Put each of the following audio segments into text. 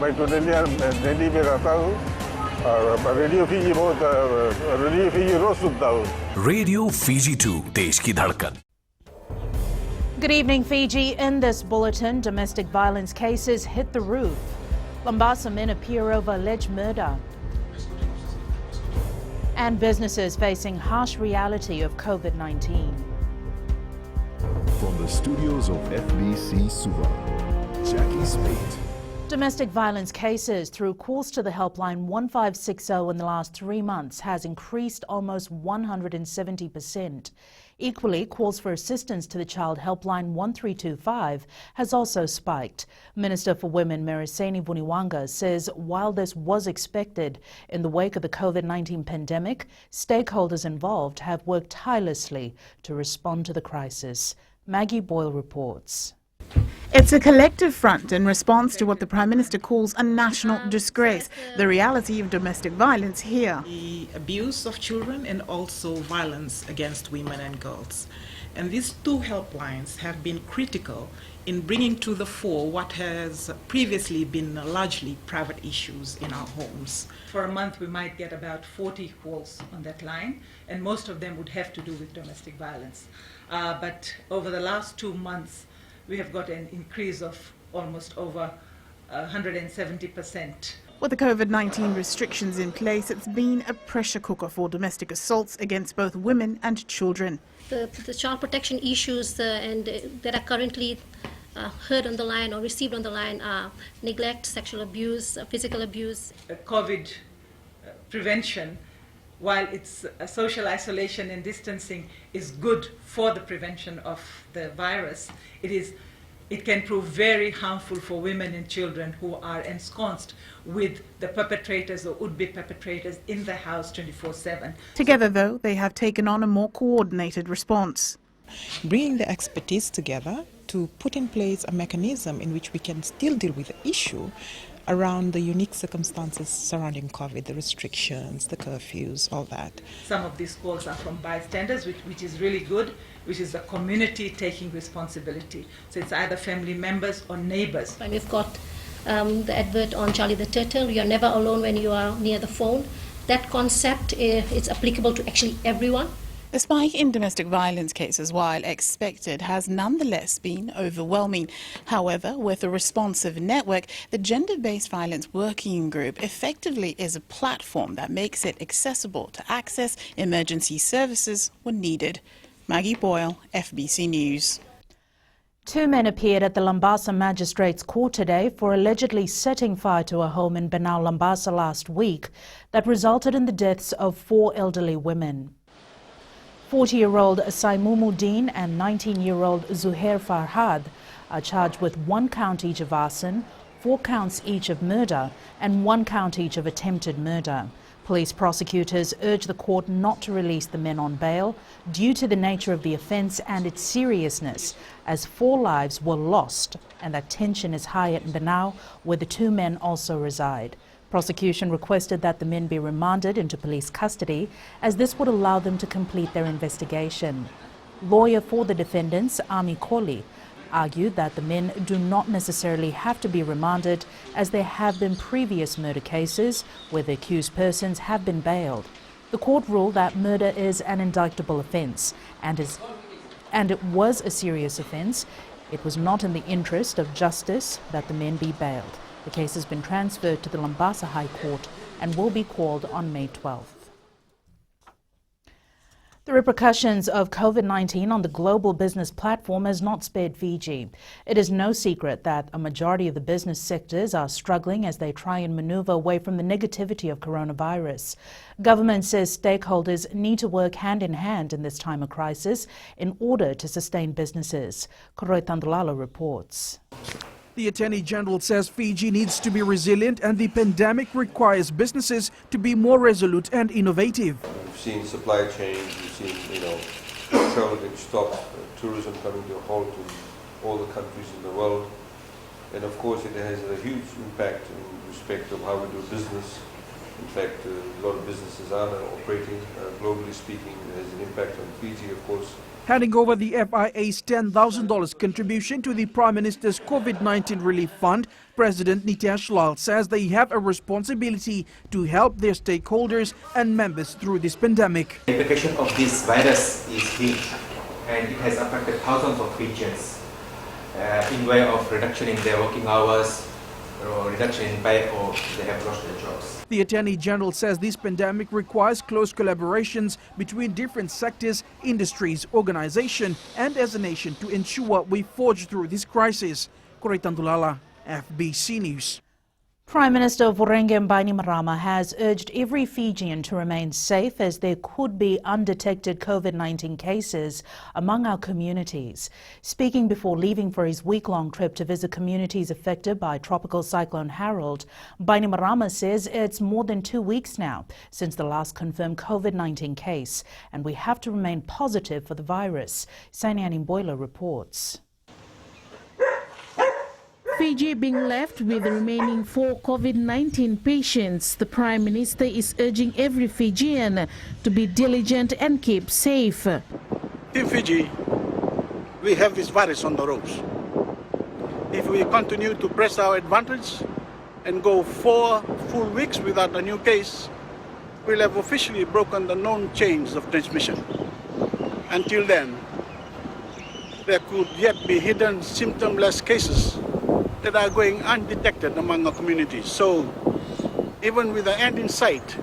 मैं तो दिल्ली में रहता हूँ और रेडियो फीजी बहुत रेडियो फीजी रोज सुनता हूँ. रेडियो फीजी 2 देश की धड़कन. Good evening, Fiji. In this bulletin, domestic violence cases hit the roof. Lambasa men appear over alleged murder. And businesses facing harsh reality of COVID-19. From the studios of FBC Suva, Jackie Spate. Domestic violence cases through calls to the helpline 1560 in the last 3 months has increased almost 170%. Equally, calls for assistance to the child helpline 1325 has also spiked. Minister for Women Meriseni Vuniwanga says while this was expected in the wake of the COVID-19 pandemic, stakeholders involved have worked tirelessly to respond to the crisis. Maggie Boyle reports. It's a collective front in response to what the Prime Minister calls a national disgrace, the reality of domestic violence here. The abuse of children and also violence against women and girls. And these two helplines have been critical in bringing to the fore what has previously been largely private issues in our homes. For a month we might get about 40 calls on that line, and most of them would have to do with domestic violence. But over the last 2 months, we have got an increase of almost over 170%. With the COVID-19 restrictions in place, it's been a pressure cooker for domestic assaults against both women and children. The child protection issues that are currently heard on the line or received on the line are neglect, sexual abuse, physical abuse. COVID prevention, while it's social isolation and distancing is good for the prevention of the virus, it can prove very harmful for women and children who are ensconced with the perpetrators or would-be perpetrators in the house 24/7. Together, though, they have taken on a more coordinated response. Bringing the expertise together to put in place a mechanism in which we can still deal with the issue around the unique circumstances surrounding COVID, the restrictions, the curfews, all that. Some of these calls are from bystanders, which is really good, which is the community taking responsibility. So it's either family members or neighbors. And we've got the advert on Charlie the Turtle, you're never alone when you are near the phone. That concept is applicable to actually everyone. The spike in domestic violence cases, while expected, has nonetheless been overwhelming. However, with a responsive network, the Gender-Based Violence Working Group effectively is a platform that makes it accessible to access emergency services when needed. Maggie Boyle, FBC News. 2 men appeared at the Lambasa Magistrates Court today for allegedly setting fire to a home in Benau, Lambasa last week that resulted in the deaths of 4 elderly women. 40-year-old Saimumu Dean and 19-year-old Zuhair Farhad are charged with 1 count each of arson, 4 counts each of murder, and 1 count each of attempted murder. Police prosecutors urge the court not to release the men on bail due to the nature of the offence and its seriousness, as 4 lives were lost and that tension is high at Benau, where the 2 men also reside. Prosecution requested that the men be remanded into police custody, as this would allow them to complete their investigation. Lawyer for the defendants, Ami Koli, argued that the men do not necessarily have to be remanded, as there have been previous murder cases where the accused persons have been bailed. The court ruled that murder is an indictable offence and it was a serious offence. It was not in the interest of justice that the men be bailed. The case has been transferred to the Lambasa High Court and will be called on May 12th. The repercussions of COVID-19 on the global business platform has not spared Fiji. It is no secret that a majority of the business sectors are struggling as they try and maneuver away from the negativity of coronavirus. Government says stakeholders need to work hand in hand in this time of crisis in order to sustain businesses. Koroi Tandulalo reports. The Attorney General says Fiji needs to be resilient and the pandemic requires businesses to be more resolute and innovative. We've seen supply chains, we've seen, travel being stopped, tourism coming to a halt in all the countries in the world. And of course it has a huge impact in respect of how we do business. In fact, a lot of businesses are now operating, globally speaking. It has an impact on Fiji, of course. Handing over the FIA's $10,000 contribution to the Prime Minister's COVID-19 Relief Fund, President Nitish Lal says they have a responsibility to help their stakeholders and members through this pandemic. The implication of this virus is huge, and it has affected thousands of Fijians in way of reduction in their working hours, or reduction in pay, or they have lost their jobs. The Attorney General says this pandemic requires close collaborations between different sectors, industries, organizations, and as a nation to ensure we forge through this crisis. Koritandulala, FBC News. Prime Minister Vorenge Bainimarama has urged every Fijian to remain safe as there could be undetected COVID-19 cases among our communities. Speaking before leaving for his week-long trip to visit communities affected by Tropical Cyclone Harold, Bainimarama says it's more than 2 weeks now since the last confirmed COVID-19 case, and we have to remain positive for the virus. Sainiani Boiler reports. Fiji being left with the remaining 4 COVID-19 patients, the Prime Minister is urging every Fijian to be diligent and keep safe. In Fiji, we have this virus on the ropes. If we continue to press our advantage and go 4 full weeks without a new case, we'll have officially broken the known chains of transmission. Until then, there could yet be hidden symptomless cases that are going undetected among our communities. So, even with the end in sight,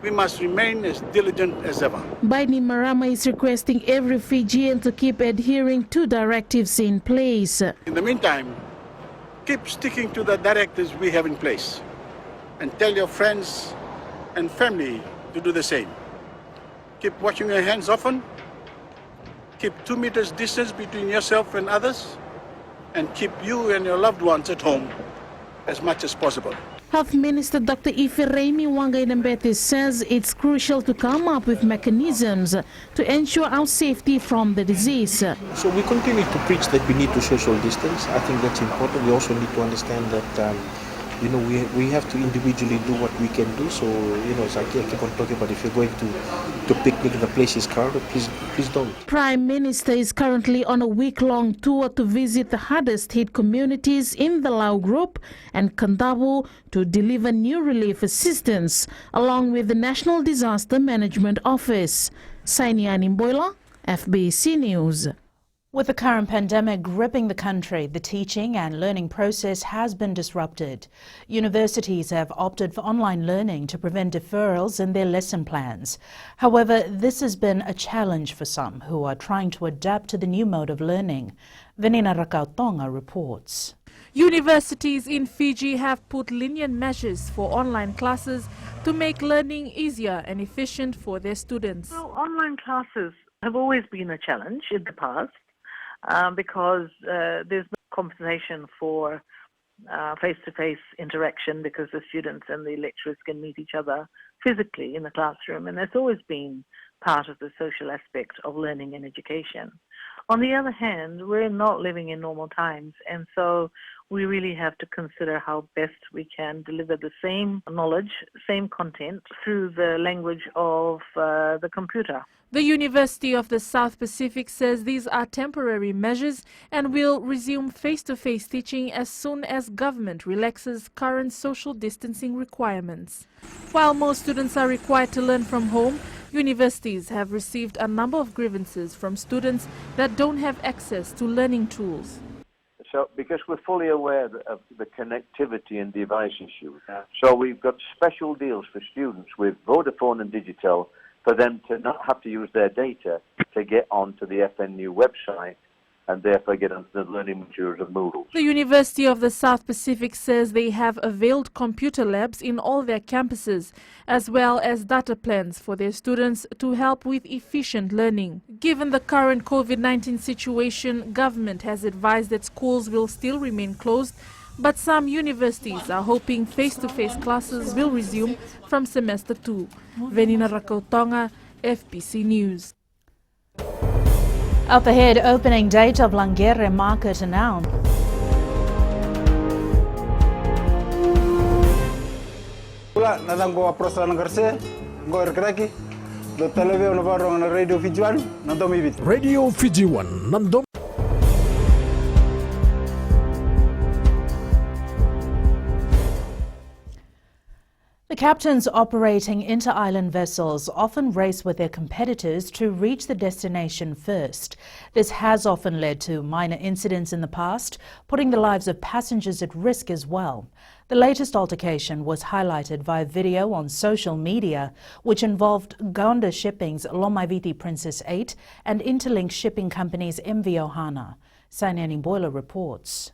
we must remain as diligent as ever. Bainimarama is requesting every Fijian to keep adhering to directives in place. In the meantime, keep sticking to the directives we have in place and tell your friends and family to do the same. Keep washing your hands often, keep 2 meters distance between yourself and others, and keep you and your loved ones at home as much as possible. Health Minister Dr. Ifiremi Wangainambete says it's crucial to come up with mechanisms to ensure our safety from the disease. So we continue to preach that we need to social distance. I think that's important. We also need to understand that we have to individually do what we can do. So, as I keep on talking about, if you're going to picnic and the place is crowded, please don't. Prime Minister is currently on a week-long tour to visit the hardest hit communities in the Lau Group and Kandavu to deliver new relief assistance, along with the National Disaster Management Office. Sainiani Mboila, FBC News. With the current pandemic gripping the country, the teaching and learning process has been disrupted. Universities have opted for online learning to prevent deferrals in their lesson plans. However, this has been a challenge for some who are trying to adapt to the new mode of learning. Venina Rakautonga reports. Universities in Fiji have put lenient measures for online classes to make learning easier and efficient for their students. Well, online classes have always been a challenge in the past. Because there's no compensation for face-to-face interaction because the students and the lecturers can meet each other physically in the classroom, and that's always been part of the social aspect of learning and education. On the other hand, we're not living in normal times, and so we really have to consider how best we can deliver the same knowledge, same content through the language of the computer. The University of the South Pacific says these are temporary measures and will resume face-to-face teaching as soon as government relaxes current social distancing requirements. While most students are required to learn from home, universities have received a number of grievances from students that don't have access to learning tools. So, because we're fully aware of the connectivity and device issue, so we've got special deals for students with Vodafone and Digitel for them to not have to use their data to get onto the FNU website and therefore get onto the learning materials of Moodle. The University of the South Pacific says they have availed computer labs in all their campuses, as well as data plans for their students to help with efficient learning. Given the current COVID-19 situation, government has advised that schools will still remain closed, but some universities are hoping face-to-face classes will resume from semester 2. Venina Rakautonga, FBC News. Up ahead, opening date of Langere Market announced. Pula nadang bawa proslan ngerse, go erkraki, The television on Radio Fijian, Nandomi. Radio Fiji 1 Nandom. The captains operating inter-island vessels often race with their competitors to reach the destination first. This has often led to minor incidents in the past, putting the lives of passengers at risk as well. The latest altercation was highlighted via video on social media, which involved Gander Shipping's Lomaiviti Princess 8 and Interlink Shipping Company's MV Ohana. Sainiani Boiler reports.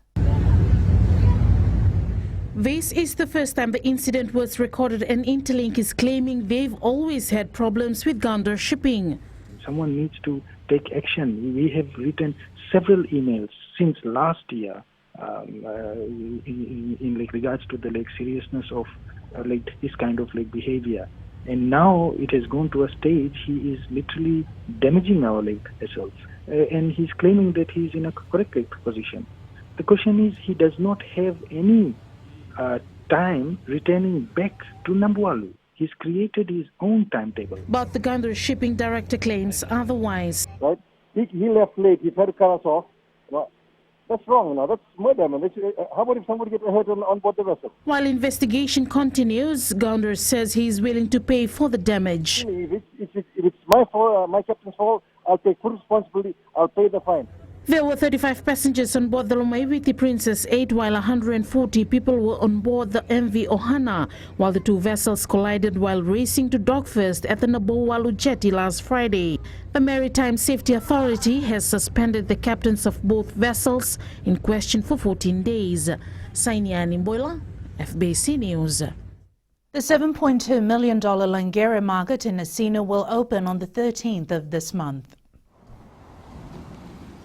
This is the first time the incident was recorded, and Interlink is claiming they've always had problems with Gander Shipping. Someone needs to take action. We have written several emails since last year in regards to the seriousness of this kind of behavior. And now it has gone to a stage he is literally damaging our vessels. And he's claiming that he's in a correct position. The question is, he does not have any time returning back to Nambualu. He's created his own timetable. But the Gander Shipping director claims otherwise. Right? He left late. He tried to cut us off. No, that's wrong. No, that's murder. Man. How about if somebody gets hurt on board the vessel? While investigation continues, Gander says he's willing to pay for the damage. If it's my fault, my captain's fault, I'll take full responsibility. I'll pay the fine. There were 35 passengers on board the Lomaiviti Princess 8, while 140 people were on board the MV Ohana, while the two vessels collided while racing to dock first at the Nabowalu jetty last Friday. The Maritime Safety Authority has suspended the captains of both vessels in question for 14 days. Sainiani Mboila, FBC News. The $7.2 million Langere market in Asino will open on the 13th of this month.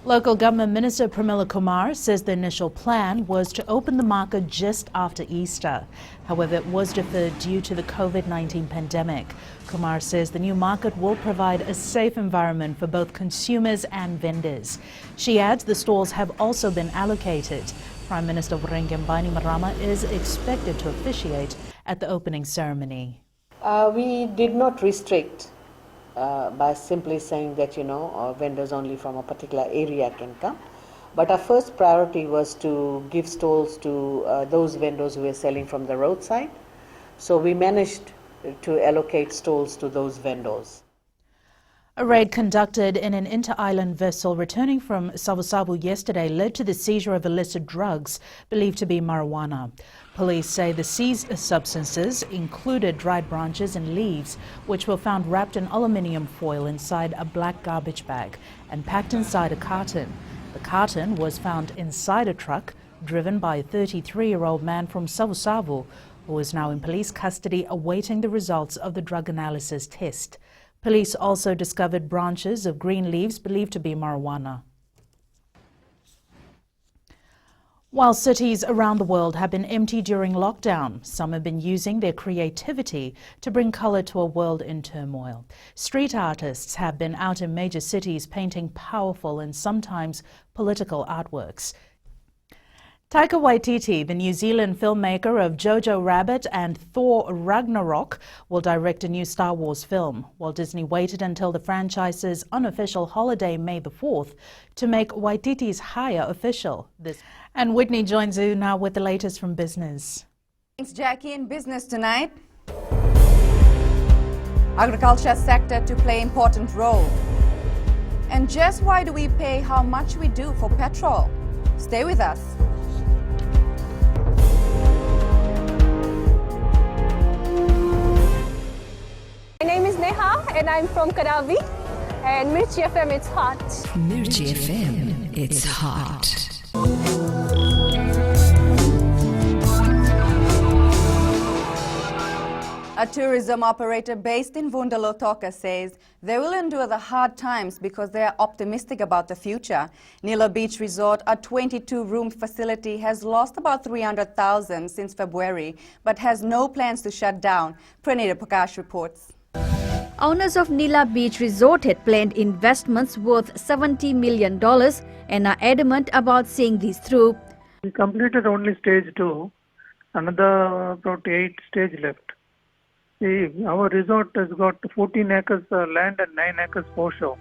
Local Government Minister Pramila Kumar says the initial plan was to open the market just after Easter. However, it was deferred due to the COVID-19 pandemic. Kumar says the new market will provide a safe environment for both consumers and vendors. She adds the stalls have also been allocated. Prime Minister Vurenge Bainimarama is expected to officiate at the opening ceremony. We did not restrict by simply saying that, vendors only from a particular area can come. But our first priority was to give stalls to those vendors who were selling from the roadside. So we managed to allocate stalls to those vendors. A raid conducted in an inter-island vessel returning from Savusavu yesterday led to the seizure of illicit drugs believed to be marijuana. Police say the seized substances included dried branches and leaves, which were found wrapped in aluminium foil inside a black garbage bag and packed inside a carton. The carton was found inside a truck driven by a 33-year-old man from Savusavu, who is now in police custody awaiting the results of the drug analysis test. Police also discovered branches of green leaves believed to be marijuana. While cities around the world have been empty during lockdown, some have been using their creativity to bring colour to a world in turmoil. Street artists have been out in major cities painting powerful and sometimes political artworks. Taika Waititi, the New Zealand filmmaker of Jojo Rabbit and Thor Ragnarok, will direct a new Star Wars film. Walt Disney waited until the franchise's unofficial holiday, May the 4th, to make Waititi's hire official. And Whitney joins you now with the latest from business. Thanks, Jackie. In business tonight, agriculture sector to play important role. And just why do we pay how much we do for petrol? Stay with us. My name is Neha and I'm from Karavi, and Mirchi FM, it's hot. Mirchi FM, it's hot. A tourism operator based in Vundalotoka says they will endure the hard times because they are optimistic about the future. Nila Beach Resort, a 22-room facility, has lost about 300,000 since February, but has no plans to shut down. Pranita Prakash reports. Owners of Nila Beach Resort had planned investments worth $70 million and are adamant about seeing these through. We completed only stage 2, another about 8 stage left. See, our resort has got 14 acres land and 9 acres foreshore.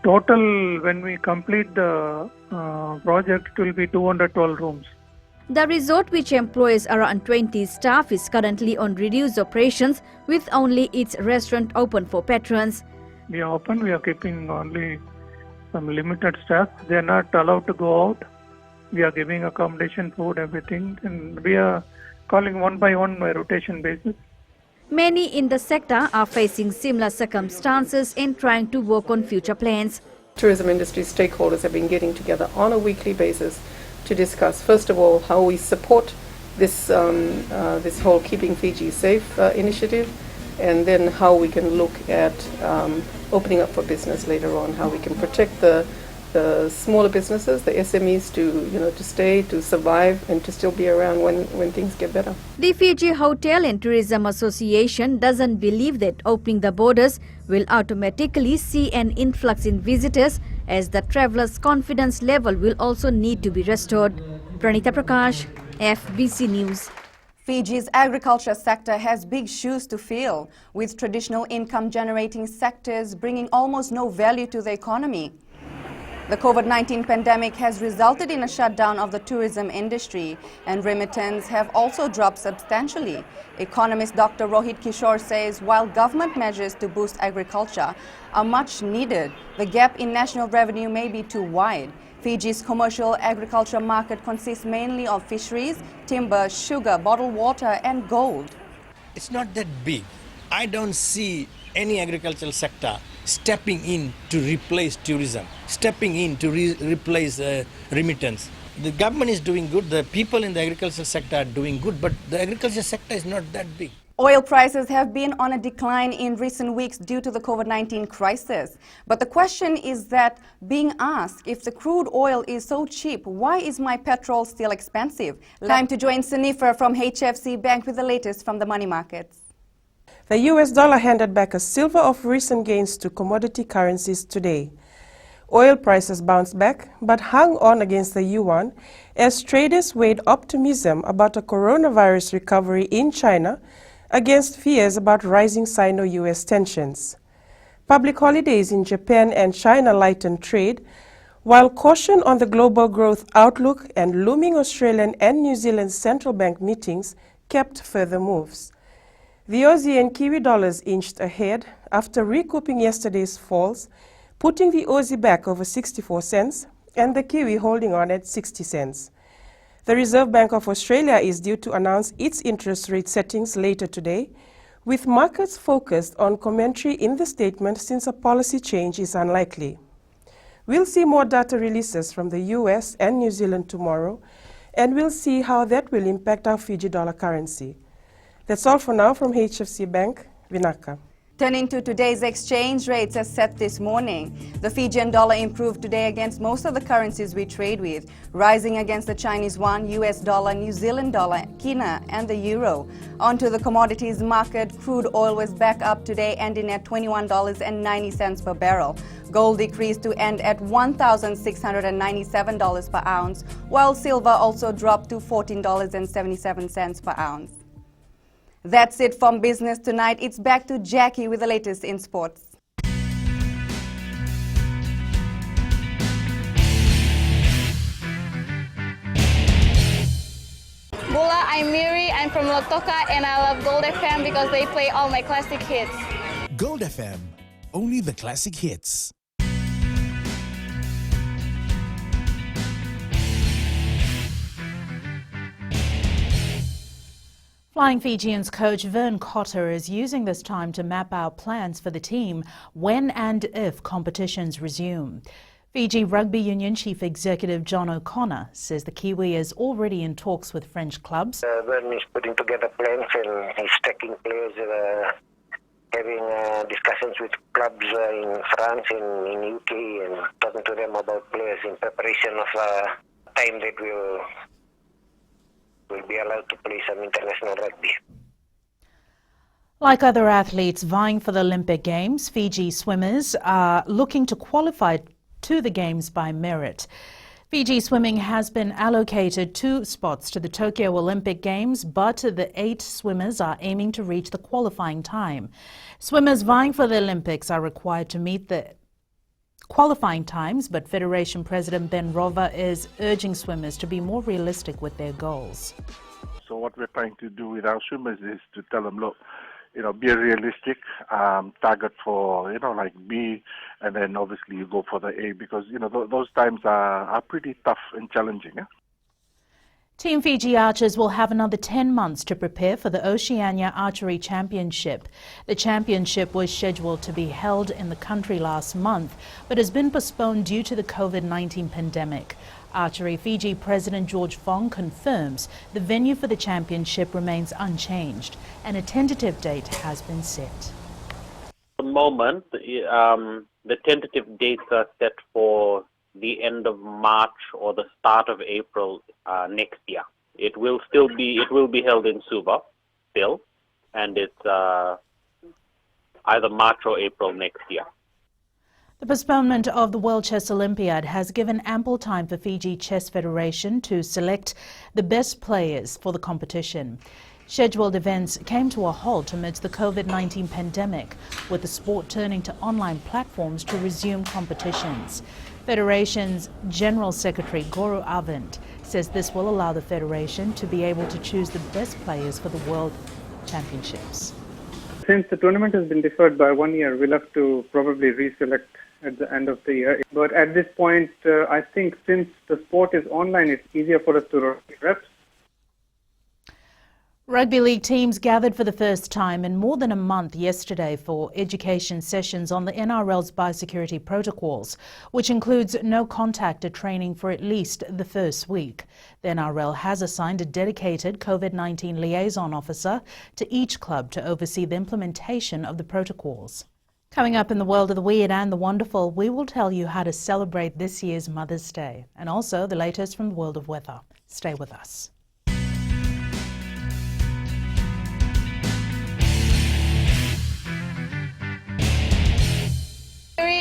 Total, when we complete the project, it will be 212 rooms. The resort, which employs around 20 staff, is currently on reduced operations with only its restaurant open for patrons. We are open, we are keeping only some limited staff. They are not allowed to go out. We are giving accommodation, food, everything, and we are calling one by one by rotation basis. Many in the sector are facing similar circumstances and trying to work on future plans. Tourism industry stakeholders have been getting together on a weekly basis to discuss, first of all, how we support this this whole Keeping Fiji Safe initiative, and then how we can look at opening up for business later on, how we can protect the smaller businesses, the SMEs, to stay, to survive, and to still be around when things get better. The Fiji Hotel and Tourism Association doesn't believe that opening the borders will automatically see an influx in visitors, as the travellers' confidence level will also need to be restored. Pranita Prakash, FBC News. Fiji's agriculture sector has big shoes to fill, with traditional income-generating sectors bringing almost no value to the economy. The COVID-19 pandemic has resulted in a shutdown of the tourism industry, and remittance have also dropped substantially. Economist Dr. Rohit Kishore says while government measures to boost agriculture are much needed, the gap in national revenue may be too wide. Fiji's commercial agriculture market consists mainly of fisheries, timber, sugar, bottled water and gold. It's not that big. I don't see any agricultural sector stepping in to replace tourism, stepping in to replace remittance. The government is doing good, the people in the agricultural sector are doing good, but the agriculture sector is not that big. Oil prices have been on a decline in recent weeks due to the COVID-19 crisis. But the question is that being asked, if the crude oil is so cheap, why is my petrol still expensive? Time to join Sanifa from HFC Bank with the latest from the money markets. The US dollar handed back a silver of recent gains to commodity currencies today. Oil prices bounced back but hung on against the yuan as traders weighed optimism about a coronavirus recovery in China against fears about rising Sino-US tensions. Public holidays in Japan and China lightened trade, while caution on the global growth outlook and looming Australian and New Zealand central bank meetings kept further moves. The Aussie and Kiwi dollars inched ahead after recouping yesterday's falls, putting the Aussie back over 64 cents and the Kiwi holding on at 60 cents. The Reserve Bank of Australia is due to announce its interest rate settings later today, with markets focused on commentary in the statement since a policy change is unlikely. We'll see more data releases from the US and New Zealand tomorrow, and we'll see how that will impact our Fiji dollar currency. That's all for now from HFC Bank, Vinaka. Turning to today's exchange rates as set this morning. The Fijian dollar improved today against most of the currencies we trade with, rising against the Chinese yuan, US dollar, New Zealand dollar, kina and the euro. Onto the commodities market, crude oil was back up today, ending at $21.90 per barrel. Gold decreased to end at $1,697 per ounce, while silver also dropped to $14.77 per ounce. That's it from Business Tonight. It's back to Jackie with the latest in sports. Bula, I'm Miri. I'm from Lotoka and I love Gold FM because they play all my classic hits. Gold FM, only the classic hits. Flying Fijians coach Vern Cotter is using this time to map out plans for the team when and if competitions resume. Fiji Rugby Union Chief Executive John O'Connor says the Kiwi is already in talks with French clubs. Vern is putting together plans and he's taking players, having discussions with clubs in France and in UK and talking to them about players in preparation of time that will be allowed to play some international rugby. Like other athletes vying for the Olympic Games, Fiji swimmers are looking to qualify to the Games by merit. Fiji swimming has been allocated 2 spots to the Tokyo Olympic Games, but the 8 swimmers are aiming to reach the qualifying time. Swimmers vying for the Olympics are required to meet the qualifying times, but Federation President Ben Rova is urging swimmers to be more realistic with their goals. So what we're trying to do with our swimmers is to tell them, look, be realistic, target for, like B, and then obviously you go for the A because, those times are pretty tough and challenging. Yeah? Team Fiji archers will have another 10 months to prepare for the Oceania Archery Championship. The championship was scheduled to be held in the country last month, but has been postponed due to the COVID-19 pandemic. Archery Fiji President George Fong confirms the venue for the championship remains unchanged and a tentative date has been set. At the moment, the tentative dates are set for the end of March or the start of April next year. It will be held in Suva still, and it's either March or April next year. The postponement of the World Chess Olympiad has given ample time for Fiji Chess Federation to select the best players for the competition. Scheduled events came to a halt amidst the COVID-19 pandemic, with the sport turning to online platforms to resume competitions. Federation's General Secretary Guru Arvind says this will allow the Federation to be able to choose the best players for the World Championships. Since the tournament has been deferred by 1 year, we'll have to probably reselect at the end of the year. But at this point, I think since the sport is online, it's easier for us to rotate reps. Rugby league teams gathered for the first time in more than a month yesterday for education sessions on the NRL's biosecurity protocols, which includes no contact training for at least the first week. The NRL has assigned a dedicated COVID-19 liaison officer to each club to oversee the implementation of the protocols. Coming up in the world of the weird and the wonderful, we will tell you how to celebrate this year's Mother's Day and also the latest from the world of weather. Stay with us.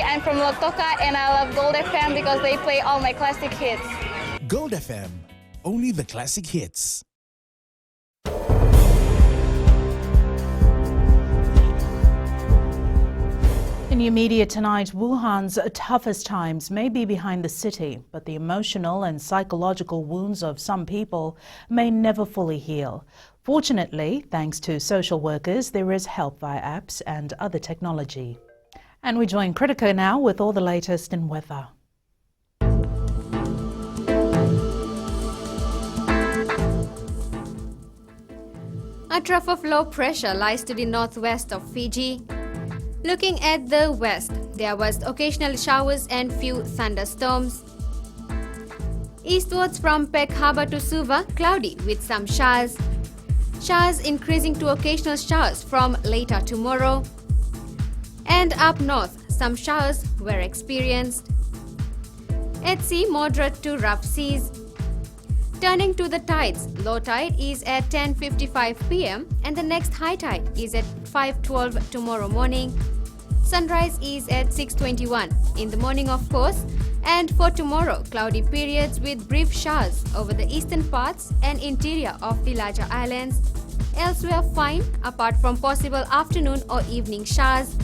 I'm from Lotoka and I love Gold FM because they play all my classic hits. Gold FM, only the classic hits. In your media tonight, Wuhan's toughest times may be behind the city, but the emotional and psychological wounds of some people may never fully heal. Fortunately, thanks to social workers, there is help via apps and other technology. And we join Kritika now with all the latest in weather. A trough of low pressure lies to the northwest of Fiji. Looking at the west, there was occasional showers and few thunderstorms. Eastwards from Peck Harbour to Suva, cloudy with some showers. Showers increasing to occasional showers from later tomorrow. And up north, some showers were experienced. At sea, moderate to rough seas. Turning to the tides, low tide is at 10:55 p.m. and the next high tide is at 5:12 tomorrow morning. Sunrise is at 6:21 in the morning, of course, and for tomorrow, cloudy periods with brief showers over the eastern parts and interior of the larger islands. Elsewhere, fine, apart from possible afternoon or evening showers.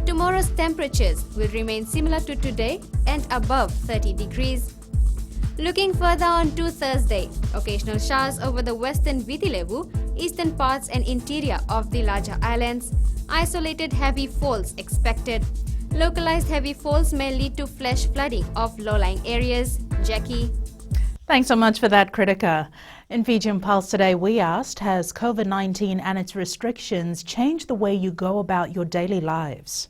Tomorrow's temperatures will remain similar to today and above 30 degrees. Looking further on to Thursday, occasional showers over the western Vitilevu, eastern parts and interior of the larger islands. Isolated heavy falls expected. Localized heavy falls may lead to flash flooding of low-lying areas. Jackie. Thanks so much for that, Kritika. In Fijian Pulse today, we asked, has COVID-19 and its restrictions changed the way you go about your daily lives?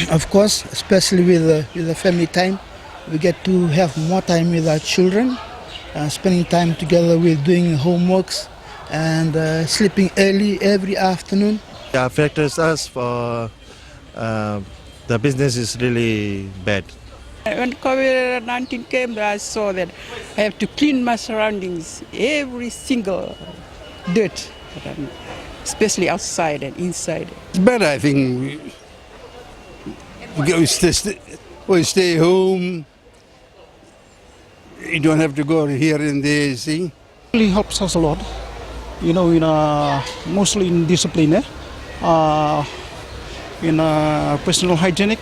Of course, especially with the family time, we get to have more time with our children, spending time together with doing homeworks and sleeping early every afternoon. It affects us for the business is really bad. When COVID-19 came, I saw that I have to clean my surroundings, every single dirt. especially outside and inside. It's better, I think. We stay home. You don't have to go here and there, see? It really helps us a lot, you know, mostly in discipline, in personal hygienic,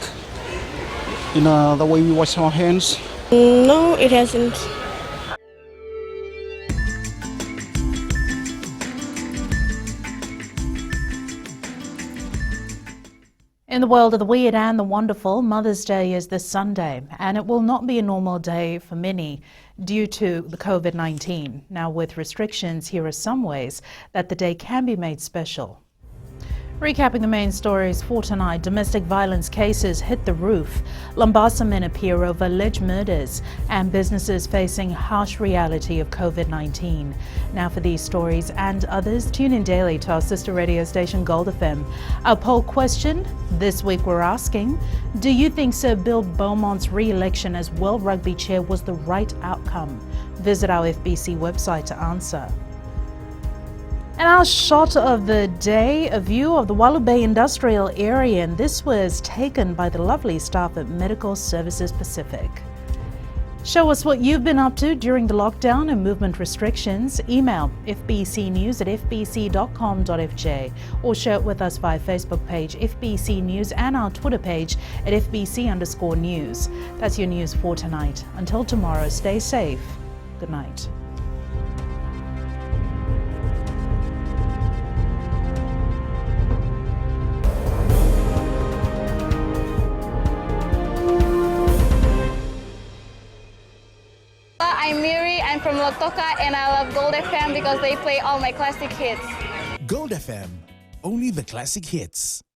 in the way we wash our hands. No, it hasn't. In the world of the weird and the wonderful, Mother's Day is this Sunday, and it will not be a normal day for many due to the COVID-19. Now, with restrictions, here are some ways that the day can be made special. Recapping the main stories for tonight, domestic violence cases hit the roof. Lambasa men appear over alleged murders and businesses facing harsh reality of COVID-19. Now for these stories and others, tune in daily to our sister radio station Gold FM. Our poll question this week we're asking, do you think Sir Bill Beaumont's re-election as World Rugby Chair was the right outcome? Visit our FBC website to answer. And our shot of the day, a view of the Wallu Bay industrial area, and this was taken by the lovely staff at Medical Services Pacific. Show us what you've been up to during the lockdown and movement restrictions. Email fbcnews@fbc.com.fj or share it with us via Facebook page FBC News and our Twitter page at FBC_news. That's your news for tonight. Until tomorrow, stay safe. Good night. I'm Miri, I'm from Lotoka, and I love Gold FM because they play all my classic hits. Gold FM, only the classic hits.